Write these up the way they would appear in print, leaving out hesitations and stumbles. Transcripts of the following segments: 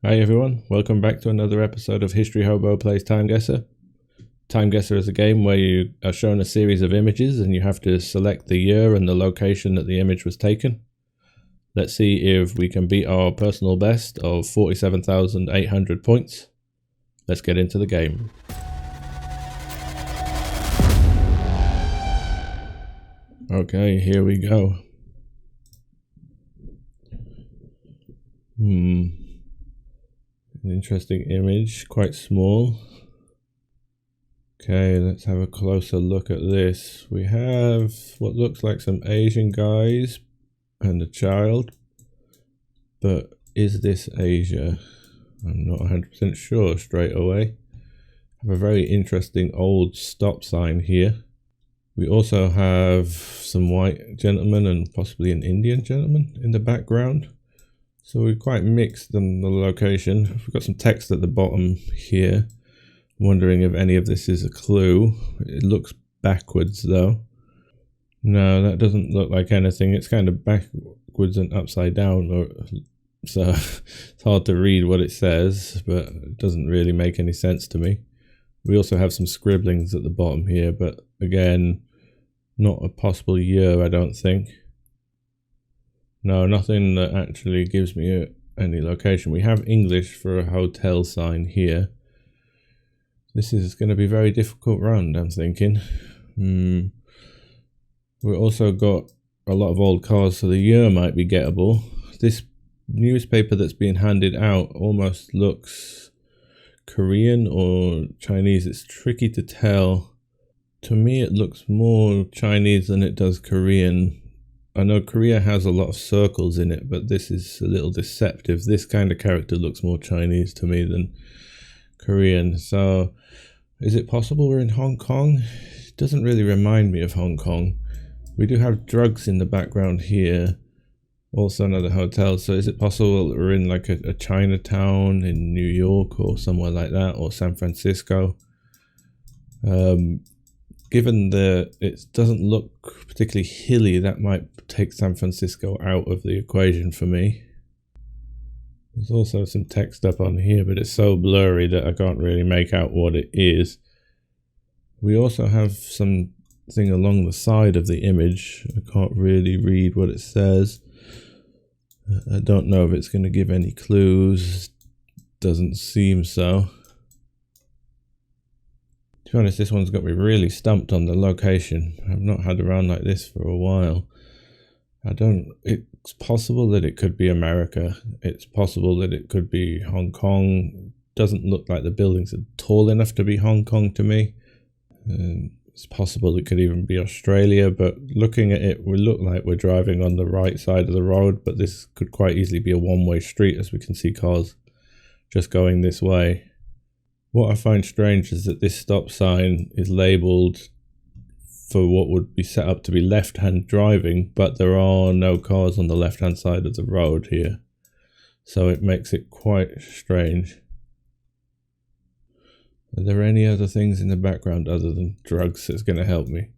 Hi everyone, welcome back to another episode of History Hobo Plays TimeGuessr. TimeGuessr is a game where you are shown a series of images and you have to select the year and the location that the image was taken. Let's see if we can beat our personal best of 47,800 points. Let's get into the game. Okay, here we go. An interesting image, quite small. Okay, let's have a closer look at this. We have what looks like some Asian guys and a child, but is this Asia? I'm not 100% sure straight away. I have a very interesting old stop sign here. We also have some white gentlemen and possibly an Indian gentleman in the background. So we're quite mixed on the location. We've got some text at the bottom here. I'm wondering if any of this is a clue. It looks backwards though. No, that doesn't look like anything. It's kind of backwards and upside down, so it's hard to read what it says, but it doesn't really make any sense to me. We also have some scribblings at the bottom here, but again, not a possible year, I don't think. No, nothing that actually gives me any location. We have English for a hotel sign here. This is going to be a very difficult round, I'm thinking. We've also got a lot of old cars, so the year might be gettable. This newspaper that's being handed out almost looks Korean or Chinese. It's tricky to tell. To me, it looks more Chinese than it does Korean. I know Korea has a lot of circles in it, but this is a little deceptive. This kind of character looks more Chinese to me than Korean. So, is it possible we're in Hong Kong? It doesn't really remind me of Hong Kong. We do have drugs in the background here. Also another hotel. So is it possible that we're in like a Chinatown in New York or somewhere like that, or San Francisco? Given that it doesn't look particularly hilly, that might take San Francisco out of the equation for me. There's also some text up on here, but it's so blurry that I can't really make out what it is. We also have something along the side of the image. I can't really read what it says. I don't know if it's going to give any clues. Doesn't seem so. To be honest, this one's got me really stumped on the location. I've not had a round like this for a while. It's possible that it could be America. It's possible that it could be Hong Kong. Doesn't look like the buildings are tall enough to be Hong Kong to me. It's possible it could even be Australia, but looking at it, we look like we're driving on the right side of the road, but this could quite easily be a one-way street, as we can see cars just going this way. What I find strange is that this stop sign is labelled for what would be set up to be left-hand driving, but there are no cars on the left-hand side of the road here. So it makes it quite strange. Are there any other things in the background other than drugs that's going to help me?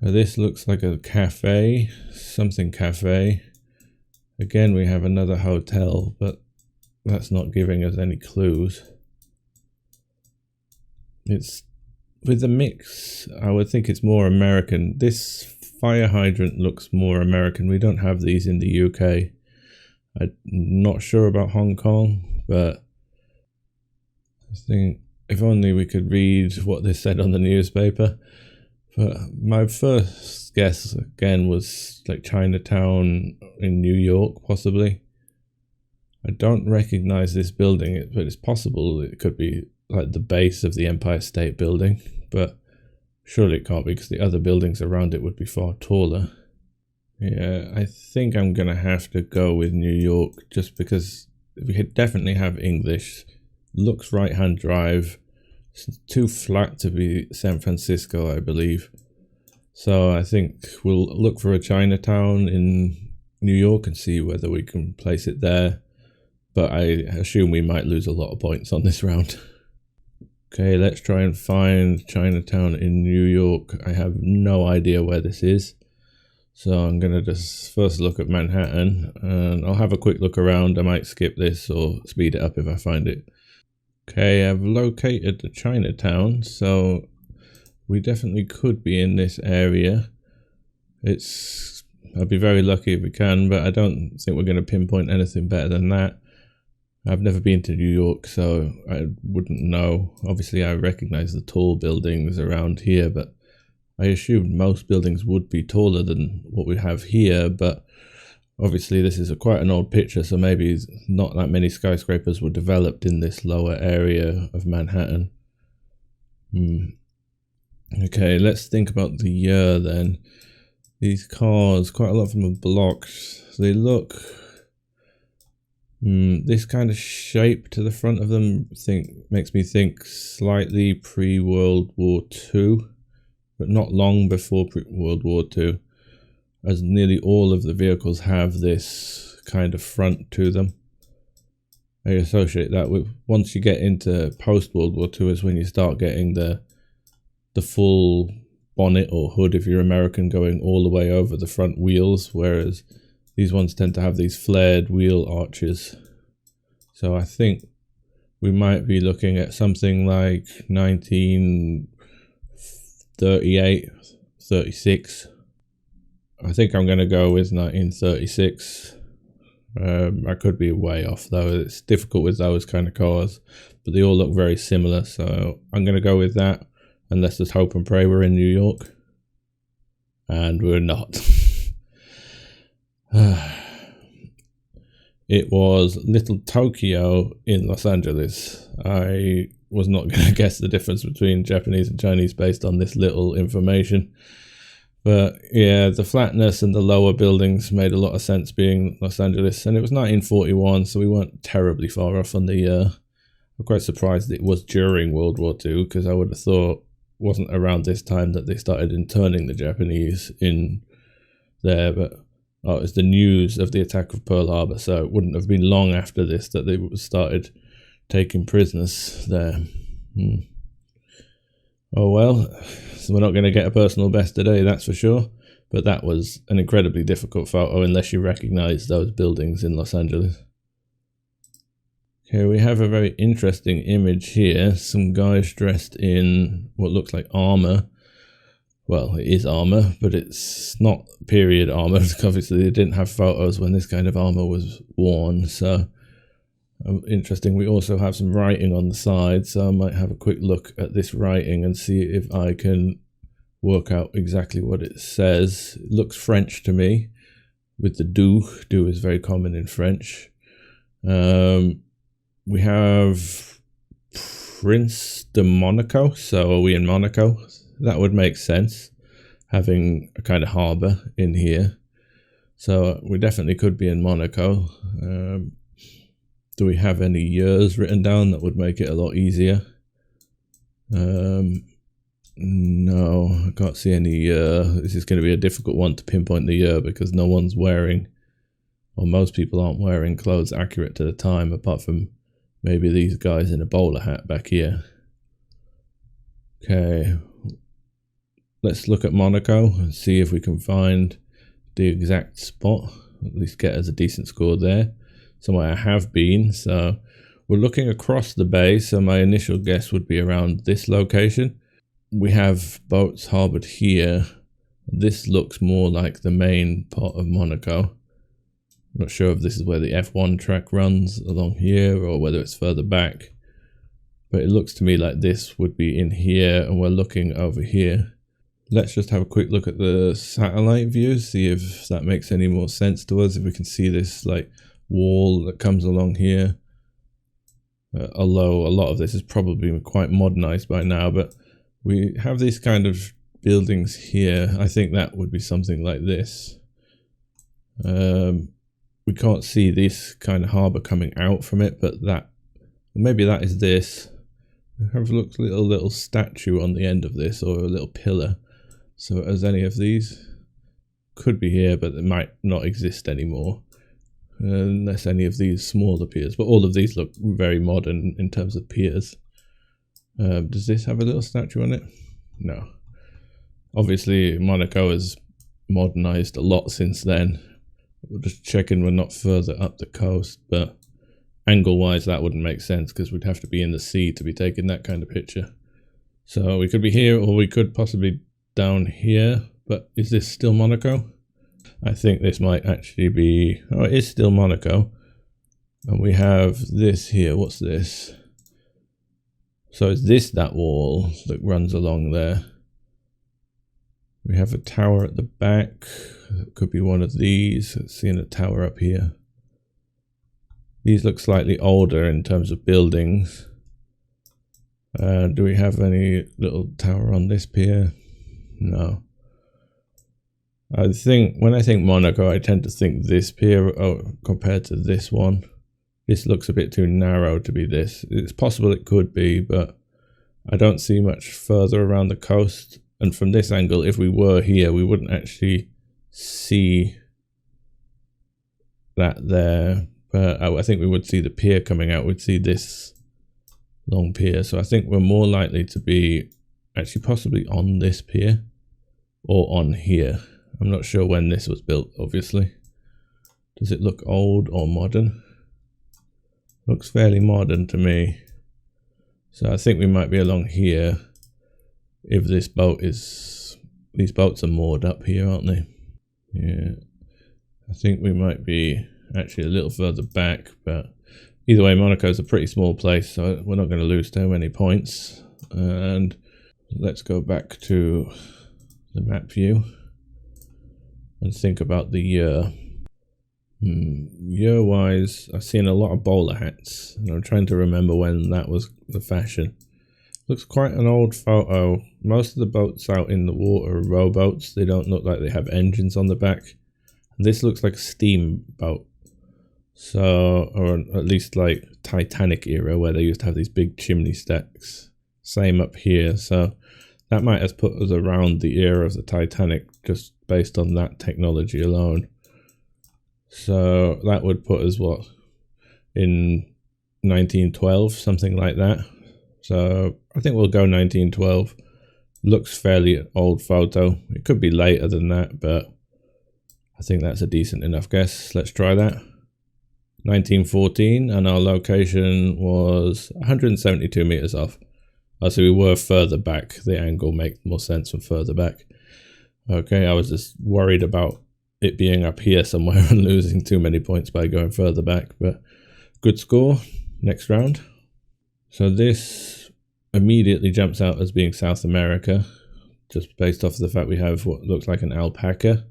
This looks like a cafe, something cafe. Again, we have another hotel, but that's not giving us any clues. It's with the mix, I would think it's more American. This fire hydrant looks more American. We don't have these in the UK. I'm not sure about Hong Kong, but I think if only we could read what they said on the newspaper. But my first guess again was like Chinatown in New York, possibly. I don't recognize this building, but it's possible it could be like the base of the Empire State Building, but surely it can't be because the other buildings around it would be far taller. Yeah, I think I'm gonna have to go with New York just because we could definitely have English. Looks right-hand drive. It's too flat to be San Francisco, I believe. So I think we'll look for a Chinatown in New York and see whether we can place it there. But I assume we might lose a lot of points on this round. Okay, let's try and find Chinatown in New York. I have no idea where this is. So I'm going to just first look at Manhattan, and I'll have a quick look around. I might skip this or speed it up if I find it. Okay, I've located the Chinatown, so we definitely could be in this area. I'd be very lucky if we can, but I don't think we're going to pinpoint anything better than that. I've never been to New York, so I wouldn't know. Obviously, I recognize the tall buildings around here, but I assumed most buildings would be taller than what we have here, but obviously this is quite an old picture, so maybe not that many skyscrapers were developed in this lower area of Manhattan. Okay, let's think about the year then. These cars, quite a lot of them are blocked. They look... this kind of shape to the front of them makes me think slightly pre-World War II, but not long before World War II, as nearly all of the vehicles have this kind of front to them. I associate that with, once you get into post-World War II is when you start getting the full bonnet or hood, if you're American, going all the way over the front wheels, whereas these ones tend to have these flared wheel arches. So I think we might be looking at something like 1938, 36. I think I'm going to go with 1936. I could be way off though. It's difficult with those kind of cars, but they all look very similar. So I'm going to go with that. And let's just hope and pray we're in New York. And we're not. It was Little Tokyo in Los Angeles. I was not going to guess the difference between Japanese and Chinese based on this little information. But yeah, the flatness and the lower buildings made a lot of sense being Los Angeles. And it was 1941, so we weren't terribly far off on the year. I'm quite surprised it was during World War II, because I would have thought it wasn't around this time that they started interning the Japanese in there. But it's the news of the attack of Pearl Harbor, so it wouldn't have been long after this that they started taking prisoners there. Oh well, so we're not going to get a personal best today, that's for sure. But that was an incredibly difficult photo unless you recognize those buildings in Los Angeles. Okay, we have a very interesting image here. Some guys dressed in what looks like armor. Well, it is armor, but it's not period armor. Obviously, they didn't have photos when this kind of armor was worn. So, interesting. We also have some writing on the side, so I might have a quick look at this writing and see if I can work out exactly what it says. It looks French to me, with the do. Do is very common in French. We have Prince de Monaco, so are we in Monaco? That would make sense, having a kind of harbour in here. So we definitely could be in Monaco. Do we have any years written down? That would make it a lot easier. No, I can't see any year. This is going to be a difficult one to pinpoint the year because no one's wearing, or most people aren't wearing clothes accurate to the time, apart from maybe these guys in a bowler hat back here. Okay, let's look at Monaco and see if we can find the exact spot, at least get us a decent score there. Somewhere I have been, so we're looking across the bay, so my initial guess would be around this location. We have boats harboured here. This looks more like the main part of Monaco. I'm not sure if this is where the F1 track runs along here or whether it's further back, but it looks to me like this would be in here and we're looking over here. Let's just have a quick look at the satellite view, see if that makes any more sense to us, if we can see this like wall that comes along here. Although a lot of this is probably quite modernized by now, but we have these kind of buildings here. I think that would be something like this. We can't see this kind of harbour coming out from it, but that, maybe that is this. We have a little statue on the end of this, or a little pillar. So as any of these could be here, but they might not exist anymore. Unless any of these smaller piers, but all of these look very modern in terms of piers. Does this have a little statue on it? No. Obviously, Monaco is modernized a lot since then. We're just checking we're not further up the coast, but angle wise that wouldn't make sense because we'd have to be in the sea to be taking that kind of picture. So we could be here, or we could possibly down here. But is this still Monaco? I think this might actually be, oh, it is still Monaco. And we have this here. What's this? So is this that wall that runs along there? We have a tower at the back. It could be one of these. Seeing a tower up here. These look slightly older in terms of buildings. Do we have any little tower on this pier? No. I think when I think Monaco, I tend to think this pier compared to this one. This looks a bit too narrow to be this. It's possible it could be, but I don't see much further around the coast. And from this angle, if we were here, we wouldn't actually see that there. But I think we would see the pier coming out. We'd see this long pier. So I think we're more likely to be actually possibly on this pier or on here. I'm not sure when this was built, obviously. Does it look old or modern? Looks fairly modern to me. So I think we might be along here if this boat is... These boats are moored up here, aren't they? Yeah. I think we might be actually a little further back, but either way, Monaco's a pretty small place, so we're not going to lose too many points. And let's go back to the map view and think about the year. Year-wise, I've seen a lot of bowler hats, and I'm trying to remember when that was the fashion. Looks quite an old photo. Most of the boats out in the water are rowboats. They don't look like they have engines on the back. And this looks like a steam boat. So, or at least like Titanic era where they used to have these big chimney stacks. Same up here. So that might have put us around the era of the Titanic just based on that technology alone. So that would put us what, in 1912, something like that. So I think we'll go 1912. Looks fairly old photo. It could be later than that, but I think that's a decent enough guess. Let's try that. 1914, and our location was 172 meters off. Oh, so we were further back. The angle makes more sense from further back. Okay, I was just worried about it being up here somewhere and losing too many points by going further back, but good score. Next round. So this immediately jumps out as being South America, just based off the fact we have what looks like an alpaca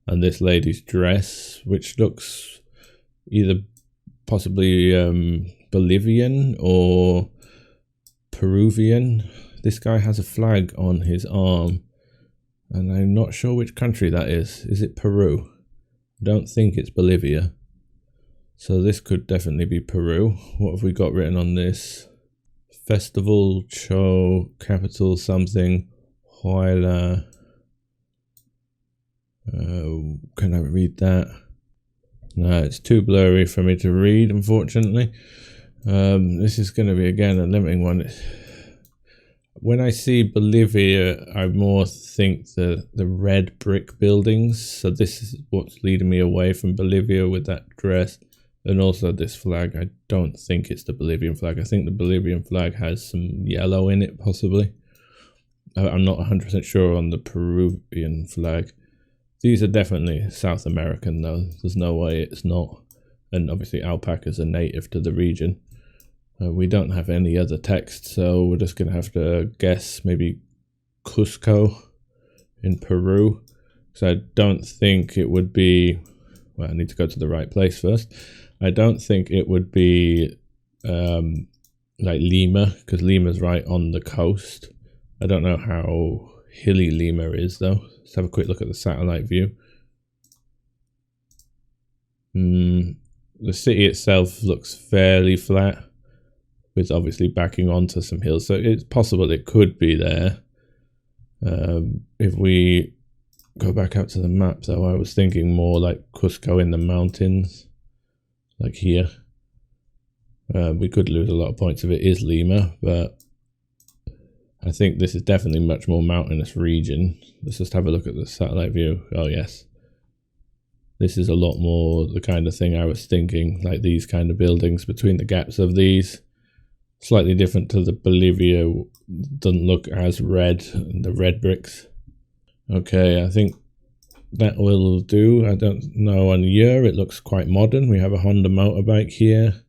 and this lady's dress, which looks either possibly Bolivian or Peruvian. This guy has a flag on his arm, and I'm not sure which country that is. Is it Peru? I don't think it's Bolivia. So this could definitely be Peru. What have we got written on this? Festival, show, capital, something, Huayla. Can I read that? No, it's too blurry for me to read, unfortunately. This is going to be, again, a limiting one. When I see Bolivia, I more think the red brick buildings. So this is what's leading me away from Bolivia with that dress. And also this flag, I don't think it's the Bolivian flag. I think the Bolivian flag has some yellow in it, possibly. I'm not 100% sure on the Peruvian flag. These are definitely South American, though. There's no way it's not. And obviously alpacas are native to the region. We don't have any other text, so we're just going to have to guess maybe Cusco in Peru. So I don't think it would be... Well, I need to go to the right place first. I don't think it would be like Lima, because Lima's right on the coast. I don't know how hilly Lima is, though. Let's have a quick look at the satellite view. The city itself looks fairly flat, with obviously backing onto some hills. So it's possible it could be there. If we go back out to the map, though, I was thinking more like Cusco in the mountains, like here. We could lose a lot of points if it is Lima, but I think this is definitely much more mountainous region. Let's just have a look at the satellite view. Oh yes. This is a lot more the kind of thing I was thinking, like these kind of buildings between the gaps of these. Slightly different to the Bolivia, doesn't look as red, the red bricks. Okay, I think that will do. I don't know on year, it looks quite modern. We have a Honda motorbike here.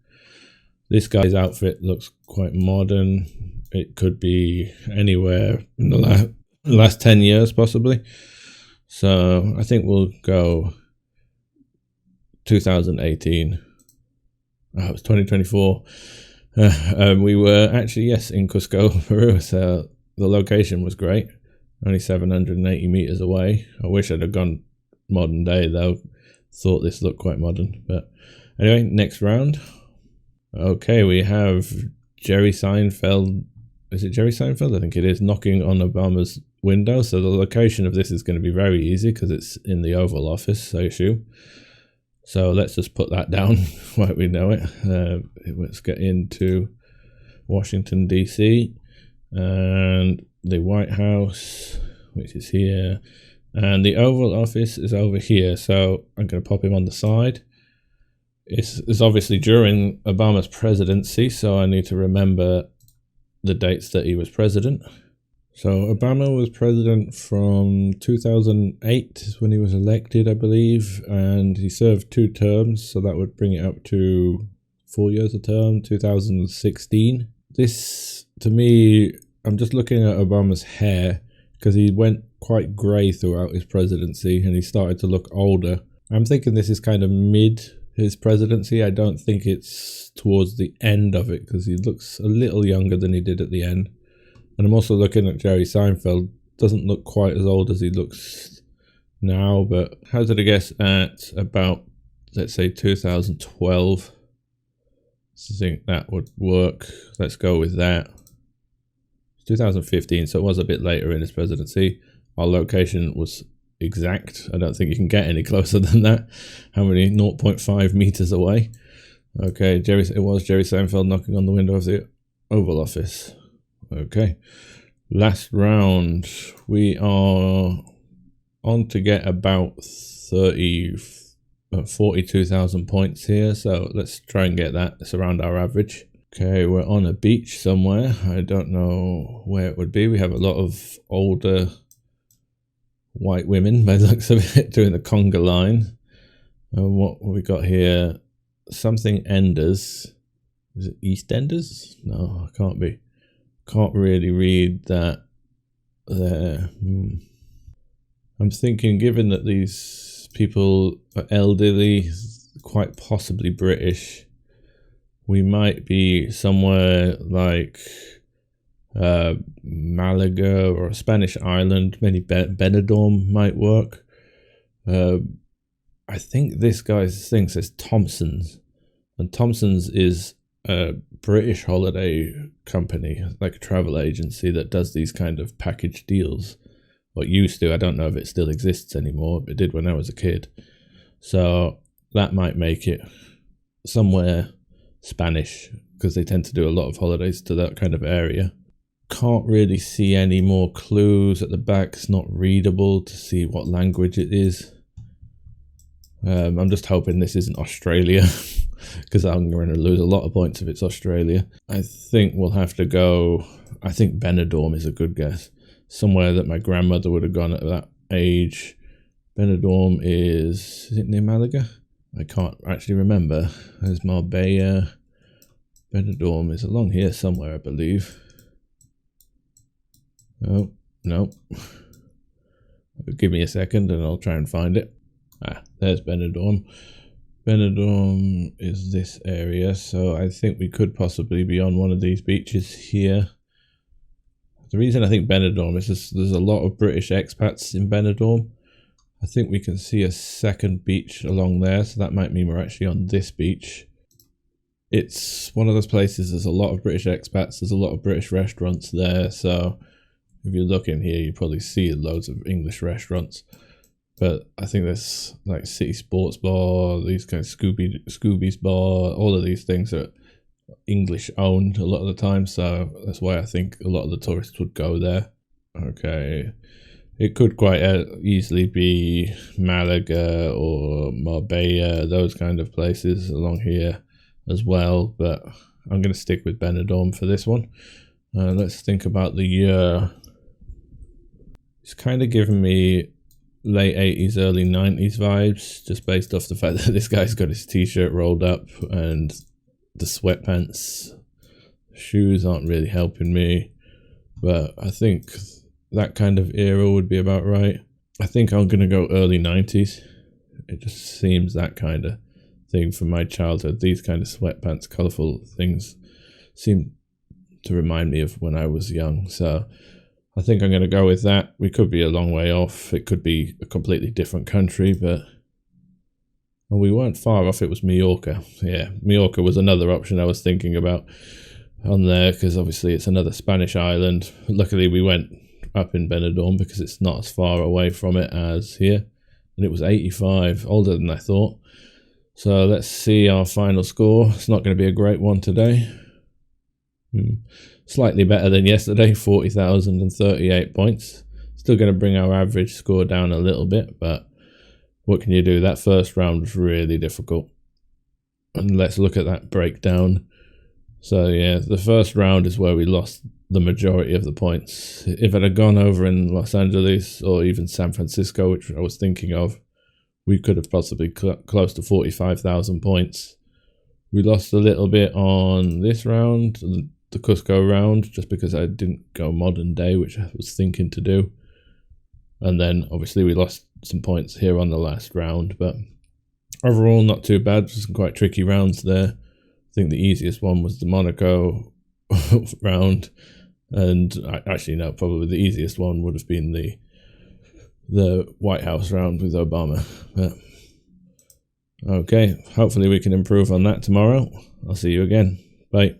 This guy's outfit looks quite modern. It could be anywhere in the last 10 years possibly. So I think we'll go 2018. Oh, it was 2024. We were actually, yes, in Cusco, Peru. So the location was great. Only 780 meters away. I wish I'd have gone modern day though. Thought this looked quite modern. But anyway, next round. Okay, we have Jerry Seinfeld. Is it Jerry Seinfeld? I think it is, knocking on Obama's window. So the location of this is going to be very easy because it's in the Oval Office, I assume. So let's just put that down while we know it. Let's get into Washington, D.C. and the White House, which is here. And the Oval Office is over here. So I'm going to pop him on the side. It's obviously during Obama's presidency, so I need to remember the dates that he was president. So Obama was president from 2008 when he was elected, I believe, and he served 2 terms, so that would bring it up to 4 years a term, 2016. This, to me, I'm just looking at Obama's hair, because he went quite grey throughout his presidency, and he started to look older. I'm thinking this is kind of mid his presidency. I don't think it's towards the end of it, because he looks a little younger than he did at the end. And I'm also looking at Jerry Seinfeld. Doesn't look quite as old as he looks now, but hazard a guess at about, let's say, 2012. I think that would work. Let's go with that. It's 2015, so it was a bit later in his presidency. Our location was exact. I don't think you can get any closer than that. How many? 0.5 meters away. Okay, it was Jerry Seinfeld knocking on the window of the Oval Office. Okay, last round. We are on to get about 42,000 points here, so let's try and get that. It's around our average. Okay, we're on a beach somewhere. I don't know where it would be. We have a lot of older white women by the looks of it doing the conga line. And what we got here? Something Enders. Is it EastEnders? No, it can't be. Can't really read that there. I'm thinking, given that these people are elderly, quite possibly British, we might be somewhere like Malaga or a Spanish island. Maybe Benidorm might work. I think this guy's thing says Thompson's, and Thompson's is a British holiday company, like a travel agency that does these kind of package deals. What used to, I don't know if it still exists anymore, but it did when I was a kid. So that might make it somewhere Spanish, because they tend to do a lot of holidays to that kind of area. Can't really see any more clues at the back. It's not readable to see what language it is. I'm just hoping this isn't Australia, because I'm going to lose a lot of points if it's Australia. I think we'll have to go, I think Benidorm is a good guess. Somewhere that my grandmother would have gone at that age. Benidorm is it near Malaga? I can't actually remember. There's Marbella. Benidorm is along here somewhere, I believe. Oh, no. Give me a second and I'll try and find it. Ah, there's Benidorm. Benidorm is this area, so I think we could possibly be on one of these beaches here. The reason I think Benidorm is just there's a lot of British expats in Benidorm. I think we can see a second beach along there, so that might mean we're actually on this beach. It's one of those places, there's a lot of British expats, there's a lot of British restaurants there, so if you look in here, you probably see loads of English restaurants. But I think there's like City Sports Bar, these kind of Scooby's Bar, all of these things are English owned a lot of the time, so that's why I think a lot of the tourists would go there. Okay, it could quite easily be Malaga or Marbella, those kind of places along here as well, but I'm going to stick with Benidorm for this one. Let's think about the year. It's kind of giving me late 80s, early 90s vibes, just based off the fact that this guy's got his t-shirt rolled up and the sweatpants. Shoes aren't really helping me, but I think that kind of era would be about right. I think I'm going to go early 90s. It just seems that kind of thing from my childhood. These kind of sweatpants, colourful things seem to remind me of when I was young, so I think I'm going to go with that. We could be a long way off. It could be a completely different country, but well, we weren't far off. It was Mallorca. Yeah, Mallorca was another option I was thinking about on there, because obviously it's another Spanish island. Luckily we went up in Benidorm because it's not as far away from it as here, and it was 85, older than I thought. So let's see our final score. It's not going to be a great one today. Slightly better than yesterday, 40,038 points. Still going to bring our average score down a little bit, but what can you do? That first round was really difficult. And let's look at that breakdown. So yeah, the first round is where we lost the majority of the points. If it had gone over in Los Angeles or even San Francisco, which I was thinking of, we could have possibly close to 45,000 points. We lost a little bit on this round, the Cusco round, just because I didn't go modern day, which I was thinking to do. And then obviously we lost some points here on the last round, but overall not too bad. Some quite tricky rounds there. I think the easiest one was the Monaco round, and actually no, probably the easiest one would have been the White House round with Obama. But okay, hopefully we can improve on that tomorrow. I'll see you again. Bye.